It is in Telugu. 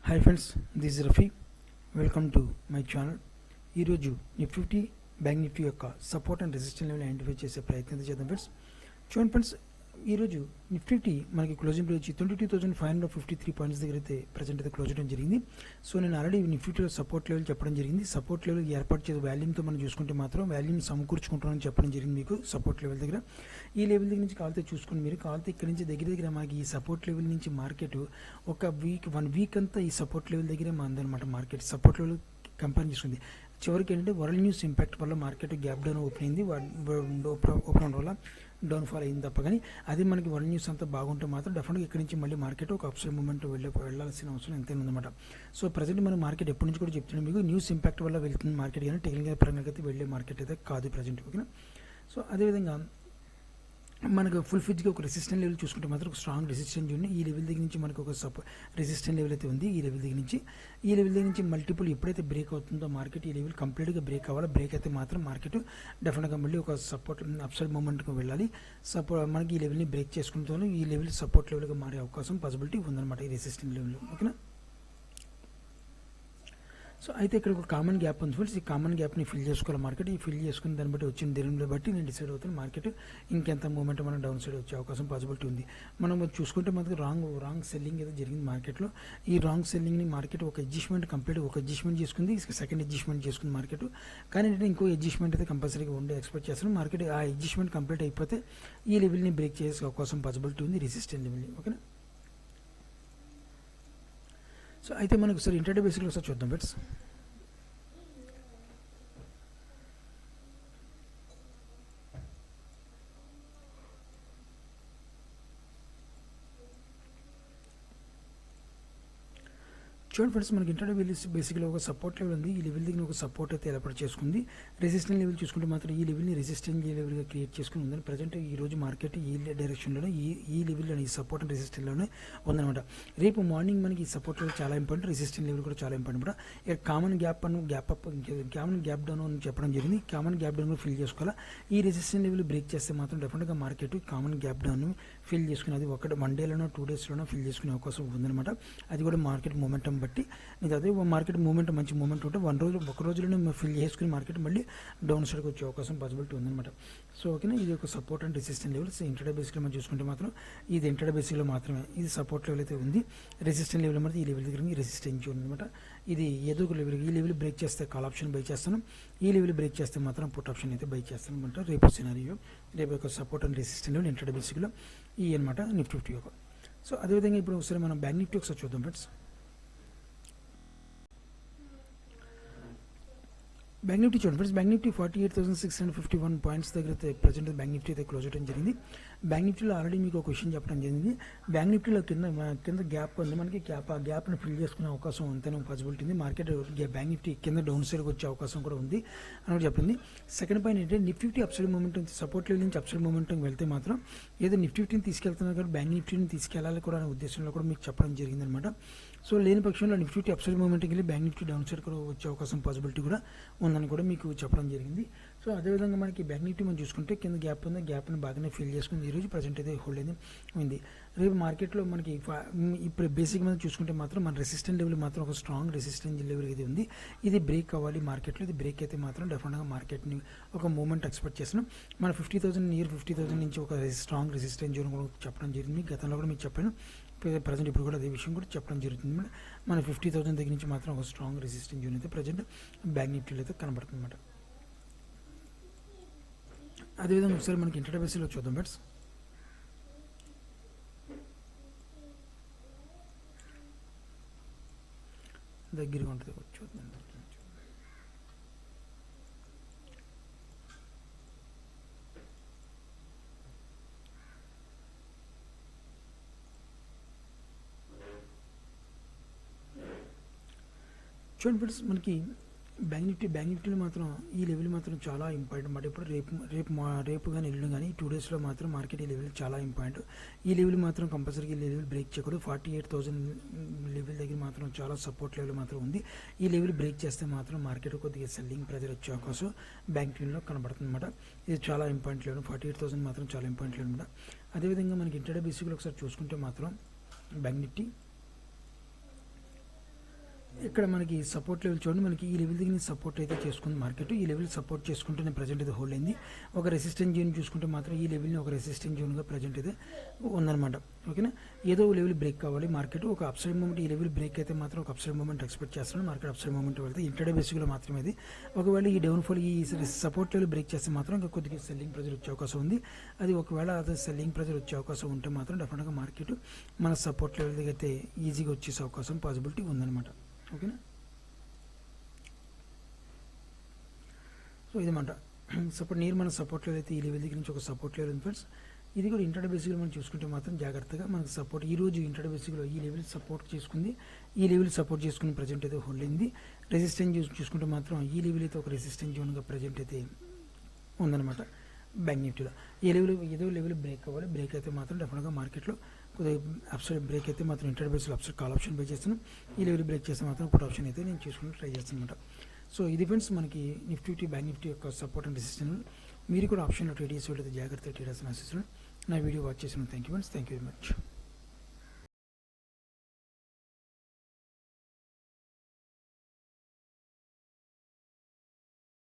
Hi friends, this is Rafi. Welcome to my channel. ఈరోజు నిఫ్టీ బ్యాంక్ నిఫ్టీ యొక్క support and resistance level identify చేసే ప్రయత్నం చేద్దాం ఫ్రెండ్స్. చూడండి ఫ్రెండ్స్, ఈరోజు నిఫ్టీ మనకి క్లోజింగ్ ప్రైస్ 22,553 పాయింట్స్ దగ్గర అయితే ప్రజెంట్ అయితే క్లోజ్ చేయడం జరిగింది. సో నేను ఆల్రెడీ నిఫ్టీలో సపోర్ట్ లెవెల్ చెప్పడం జరిగింది. సపోర్ట్ లెవెల్ ఏర్పాటు చేసే వాల్యూమ్తో మనం చూసుకుంటే మాత్రం వాల్యూమ్ సమకూర్చుకుంటామని చెప్పడం జరిగింది మీకు సపోర్ట్ లెవెల్ దగ్గర. ఈ లెవెల్ దగ్గర నుంచి కావాలితే చూసుకుని మీరు కావాలితే ఇక్కడ నుంచి దగ్గర మనకి ఈ సపోర్ట్ లెవెల్ నుంచి మార్కెట్ ఒక వన్ వీక్ అంతా ఈ సపోర్ట్ లెవెల్ దగ్గరే మాందనమాట. మార్కెట్ సపోర్ట్ లెవెల్ కంపేర్ చేసుకుంది. చివరికి ఏంటంటే వరల్డ్ న్యూస్ ఇంపాక్ట్ వల్ల మార్కెట్ గ్యాప్ డౌన్ ఓపెన్ అయింది. ఓపెన్ అవడం వల్ల డౌన్ఫాల్ అయింది తప్ప, కానీ అది మనకి వరల్డ్ న్యూస్ అంతా బాగుంటే మాత్రం డెఫినెట్గా ఇక్కడి నుంచి మళ్ళీ మార్కెట్ ఒక అప్సైడ్ మూమెంట్ వెళ్ళాల్సిన అవసరం ఎంతైనా ఉందన్నమాట. సో ప్రజెంట్ మనం మార్కెట్ ఎప్పటి నుంచి కూడా చెప్తున్నాం మీకు, న్యూస్ ఇంపాక్ట్ వల్ల వెళ్తుంది మార్కెట్, కానీ టెక్నికల్ పరంగా అయితే వెళ్ళే మార్కెట్ అయితే కాదు ప్రజెంట్. ఓకేనా. సో అదేవిధంగా మనకు ఫుల్ ఫిజ్గా ఒక రెసిస్టెంట్ లెవెల్ చూసుకుంటే మాత్రం ఒక స్ట్రాంగ్ రెసిస్టెంట్ ఉంది. ఈ లెవెల్ దగ్గర నుంచి మనకు ఒక రెసిస్టెంట్ లెవెల్ అయితే ఉంది. ఈ లెవెల్ దగ్గర నుంచి మల్టిపుల్ ఎప్పుడైతే బ్రేక్ అవుతుందో మార్కెట్ ఈ లెవెల్ కంప్లీట్గా బ్రేక్ అవ్వాలి. బ్రేక్ అయితే మాత్రం మార్కెట్ డెఫినెట్గా మళ్ళీ ఒక సపోర్ట్ అప్సైడ్ మూమెంట్కి వెళ్ళాలి. మనకి ఈ లెవెల్ని బ్రేక్ చేసుకుంటాను ఈ లెవెల్ సపోర్ట్ లెవెల్గా మారే అవకాశం పాసిబిలిటీ ఉందన్నమాట ఈ రెసిస్టెంట్ లెవెల్లో. ఓకేనా. సో అయితే ఇక్కడ ఒక కామన్ గ్యాప్ ఉంది ఫ్రెండ్స్. ఈ కామన్ గ్యాప్ని ఫిల్ చేసుకోవాలి మార్కెట్. ఈ ఫిల్ చేసుకుని దాన్ని బట్టి వచ్చిన ధీరంలో బట్టి నేను డిసైడ్ అవుతాను మార్కెట్ ఇంకెంత మూమెంట్ మనం డౌన్ సైడ్ వచ్చే అవకాశం పాసిబిలిటీ ఉంది. మనం చూసుకుంటే మనకి రాంగ్ సెల్లింగ్ ఏదో జరిగింది మార్కెట్లో. ఈ రాంగ్ సెల్లింగ్ని మార్కెట్ ఒక అడ్జస్ట్మెంట్ చేసుకుంది, సెకండ్ అడ్జస్ట్మెంట్ చేసుకుంది మార్కెట్. కానీ నేను ఇంకో అడ్జస్ట్మెంట్ అయితే కంపల్సరీగా ఉండే ఎక్స్పెక్ట్ చేస్తాను. మార్కెట్ ఆ అడ్జస్ట్మెంట్ కంప్లీట్ అయిపోతే ఈ లెవెల్ని బ్రేక్ చేసే అవకాశం పాసిబిలిటీ ఉంది, రెసిస్టెంట్ లెవెల్ని. ఓకేనా. సో అయితే మనకు ఒకసారి ఇంటర్డే బేసిక్లో ఒకసారి చూద్దాం ఫ్రెండ్స్. చూడండి ఫ్రెండ్స్, మనకి ఇంటర్డే బేసిక్లో ఒక సపోర్ట్ లెవెల్ ఉంది. ఈ లెవెల్ దగ్గర ఒక సపోర్ట్ అయితే ఏర్పాటు చేసుకుంది. రెసిస్టెంట్ లెవెల్ చూసుకుంటే మాత్రం ఈ లెవెల్ని రెసిస్టెంట్ లెవెల్గా క్రియేట్ చేసుకుని ఉందని ప్రజెంట్ ఈ రోజు మార్కెట్ ఈ డైరెక్షన్లోనే ఈ లెవెల్లో ఈ సపోర్ట్ అండ్ రెసిస్టెంట్లోనే ఉందన్నమాట. రేపు మార్నింగ్ మనకి ఈ సపోర్ట్ లెవెల్ చాలా ఇంపార్టెంట్, రెసిస్టెంట్ లెవెల్ కూడా చాలా ఇంపార్టెంట్. ఇక్కడ కామన్ గ్యాప్ డౌన్ అని చెప్పడం జరిగింది. కామన్ గ్యాప్ డౌన్ ఫిల్ చేసుకోవాలా. ఈ రెసిస్టెంట్ లెవెల్ బ్రేక్ చేస్తే మాత్రం డెఫినెట్గా market common gap down fill చేసుకుని అది వన్ డేలోనో 2 డేస్లోనో ఫిల్ చేసుకునే అవకాశం ఉందన్నమాట. అది కూడా మార్కెట్ మూమెంటం బట్టి. ఇది అదే మార్కెట్ మూమెంట్ మంచి మూమెంట్ ఉంటే ఒక రోజులోనే ఫిల్ చేసుకుని మార్కెట్ మళ్ళీ డౌన్ సైడ్కి వచ్చే అవకాశం పాసిబిలిటీ ఉందన్నమాట. సో ఓకేనా. ఇది ఒక support and resistant levels. Intraday బేసిక్లో మనం చూసుకుంటే మాత్రం ఇది ఇంటర్డే బేసిక్లో మాత్రమే ఇది సపోర్ట్ లెవెల్ అయితే ఉంది. రెసిస్టెంట్ లెవెల్ మాత్రం ఈ లెవెల్ దగ్గర రెసిస్టెన్స్ ఉందన్నమాట. ఇది ఏదో ఒక లెవెల్, ఈ లెవెల్ బ్రేక్ చేస్తే కాల్ ఆప్షన్ బై చేస్తాను, ఈ లెవెల్ బ్రేక్ చేస్తే మాత్రం పుట్ ఆప్షన్ అయితే బై చేస్తాను అనమాట. రేపు సినారియో రేపు ఒక support and resistant level intraday బేసిక్లో ఈ అనమాట నిఫ్టీ యొక్క. సో అదేవిధంగా ఇప్పుడు ఒకసారి మనం బ్యాంక్ నిఫ్టీ ఒకసారి చూద్దాం ఫ్రెండ్స్. బ్యాంక్ నిఫ్టీ చూడండి ఫ్రెండ్స్, బ్యాంక్ నిఫ్టీ 48,651 పాయింట్స్ దగ్గర అయితే ప్రజెంట్ బ్యాంక్ నిఫ్టీ అయితే క్లోజ్ చేయడం జరిగింది. బ్యాంక్ నిఫ్టీలో ఆల్రెడీ మీకు ఒక క్వశ్చన్ చెప్పడం జరిగింది. బ్యాంక్ నిఫ్టీలో కింద గ్యాప్ ఉంది మనకి, ఆ గ్యాప్ని ఫిల్ చేసుకునే అవకాశం అంతేనా పాసిబిలిటీ ఉంది. మార్కెట్ బ్యాంక్ నిఫ్టీ కింద డౌన్ సైడ్కి వచ్చే అవకాశం కూడా ఉంది అని చెప్పింది. సెకండ్ పాయింట్ ఏంటంటే Nifty upside movement support level నుంచి అప్సైడ్ మూమెంట్కి వెళ్తే మాత్రం ఏదో నిఫ్టీని తీసుకెళ్తున్నారు కానీ బ్యాంక్ నిఫ్టీని తీసుకెళ్లాలి కూడా అనే ఉద్దేశంలో కూడా మీకు చెప్పడం జరిగింది అనమాట. సో లేని పక్షంలో నిఫ్టీ అప్సైడ్ మూమెంట్కి వెళ్ళి బ్యాంక్ నిఫ్టీ డౌన్ సైడ్ కూడా వచ్చే అవకాశం పాసిబిలిటీ కూడా ఉందని కూడా మీకు చెప్పడం జరిగింది. సో అదేవిధంగా మనకి బ్యాంక్ నిఫ్టీ మనం చూసుకుంటే కింద గ్యాప్ ఉంది, గ్యాప్ని బాగానే ఫిల్ చేసుకుంది. ఈరోజు ప్రజెంట్ అయితే హోల్డ్ అయితే ఉంది. రేపు మార్కెట్లో మనకి ఇప్పుడు బేసిక్ మీద చూసుకుంటే మాత్రం మన రెసిస్టెంట్ లెవెల్ మాత్రం ఒక స్ట్రాంగ్ రెసిస్టెంట్ లెవెల్ అయితే ఉంది. ఇది బ్రేక్ అవ్వాలి మార్కెట్లో. ఇది బ్రేక్ అయితే మాత్రం డెఫినెట్గా మార్కెట్ని ఒక మూమెంట్ ఎక్స్పెక్ట్ చేస్తున్నాం. మన 50,000 నుంచి ఒక స్ట్రాంగ్ రెసిస్టెంట్ జోన్ కూడా చెప్పడం జరిగింది. గతంలో కూడా మీకు చెప్పాను, ప్రజెంట్ ఇప్పుడు కూడా అదే విషయం కూడా చెప్పడం జరుగుతుంది. మన 50,000 దగ్గర నుంచి మాత్రం ఒక స్ట్రాంగ్ రెసిస్టెంట్ జోన్ అయితే ప్రజెంట్ బ్యాంక్ నిఫ్టీలో అయితే కనబడుతుంది అన్నమాట. అదేవిధంగా ఒకసారి మనకి ఇంటర్డే బేసిక్లో చూద్దాం ఫ్రెండ్స్. దగ్గరగా ఉంటుంది చూద్దాం. చూడండి ఫ్రెండ్స్, మనకి బ్యాంక్ నిఫ్టీలో మాత్రం ఈ లెవెల్ మాత్రం చాలా ఇంపార్టెంట్ అన్నమాట. ఇప్పుడు రేపు కానీ ఎల్లుండి కానీ 2 డేస్లో మాత్రం మార్కెట్ ఈ లెవెల్ చాలా ఇంపార్టెంట్. ఈ లెవెల్ మాత్రం కంపల్సరీగా ఈ లెవెల్ బ్రేక్ చేయకూడదు. 48,000 లెవెల్ దగ్గర మాత్రం చాలా సపోర్ట్ లెవెల్ మాత్రం ఉంది. ఈ లెవెల్ బ్రేక్ చేస్తే మాత్రం మార్కెట్ కొద్దిగా సెల్లింగ్ ప్రెజర్ వచ్చే అవకాశం బ్యాంక్ నిఫ్టీలో కనబడుతుంది అనమాట. ఇది చాలా ఇంపార్టెంట్ లెవెల్. 48,000 మాత్రం చాలా ఇంపార్టెంట్ లెవెల్ అనమాట. అదేవిధంగా మనకి ఇంటర్డే బేసిక్లో ఒకసారి చూసుకుంటే మాత్రం బ్యాంక్ నిఫ్టీ ఇక్కడ మనకి సపోర్ట్ లెవెల్ చూడండి, మనకి ఈ లెవెల్ దగ్గర సపోర్ట్ అయితే చేసుకుంది మార్కెట్. ఈ లెవెల్ సపోర్ట్ చేసుకుంటేనే ప్రజెంట్ అయితే హోల్డ్ అయింది. ఒక రెసిస్టెన్స్ జోన్ చూసుకుంటే మాత్రం ఈ లెవెల్ని ఒక రెసిస్టెన్స్ జోన్గా ప్రజెంట్ అయితే ఉందన్నమాట. ఓకేనా, ఏదో లెవెల్ బ్రేక్ కావాలి మార్కెట్. ఒక అప్సైడ్ మూమెంట్, ఈ లెవెల్ బ్రేక్ అయితే మాత్రం ఒక అప్సైడ్ మూమెంట్ ఎక్స్పెక్ట్ చేస్తున్నాను. మార్కెట్ అప్సైడ్ మూమెంట్ వెళ్తే ఇంటర్డే బేసిక్లో మాత్రమే ఇది. ఒకవేళ ఈ డౌన్ఫాల్ ఈ సపోర్ట్ లెవెల్ బ్రేక్ చేస్తే మాత్రం ఇంకా కొద్దిగా సెల్లింగ్ ప్రెజర్ వచ్చే అవకాశం ఉంది. అది ఒకవేళ అది సెల్లింగ్ ప్రెజర్ వచ్చే అవకాశం ఉంటే మాత్రం డెఫినెట్గా మార్కెట్ మన సపోర్ట్ లెవెల్ దగ్గర అయితే ఈజీగా వచ్చేసే అవకాశం పాసిబిలిటీ ఉందన్నమాట. ఓకేనా, సో ఇదన్నమాట సపోర్ట్ నీరు మన సపోర్ట్ లెవెల్ అయితే ఈ లెవెల్ దగ్గర నుంచి ఒక సపోర్ట్ లెవెల్ ఉంది ఫ్రెండ్స్. ఇది కూడా ఇంటర్డే బేసిక్లో మనం చూసుకుంటే మాత్రం జాగ్రత్తగా మనకు సపోర్ట్ ఈ రోజు ఇంటర్డే బేసిక్లో ఈ లెవెల్ సపోర్ట్ చేసుకుంది. ఈ లెవెల్ సపోర్ట్ చేసుకుని ప్రజెంట్ అయితే హోల్డ్ అయింది. రెసిస్టెన్స్ చూసుకుంటే మాత్రం ఈ లెవెల్ అయితే ఒక రెసిస్టెన్స్ జోన్గా ప్రజెంట్ అయితే ఉందన్నమాట బ్యాంక్ నిఫ్టీలో. ఈ లెవెల్ ఏదో లెవెల్ బ్రేక్ అవ్వాలి. బ్రేక్ అయితే మాత్రం డెఫినెట్గా మార్కెట్లో కొద్దిగా అప్సైడ్ బ్రేక్ అయితే మాత్రం ఇంటర్ బేస్లో అప్సైడ్ కాల్ ఆప్షన్ పే చేస్తున్నాం. ఈ లెవెల్ బ్రేక్ చేస్తే మాత్రం పుట్ ఆప్షన్ అయితే నేను చేసుకుని ట్రై చేస్తాను అనమాట. సో ఇది ఫ్రెండ్స్ మనకి నిఫ్టీ బ్యాంక్ నిఫ్టీ యొక్క సపోర్ట్ అండ్ రెసిస్టెన్స్. మీరు కూడా ఆప్షన్లో ట్రేడ్ చేసేవాళ్ళైతే జాగ్రత్తగా ట్రేడ్ చేసిన ఆశిస్తున్నాను. నా వీడియో వాచ్ చేసిన thank you friends, thank you very much.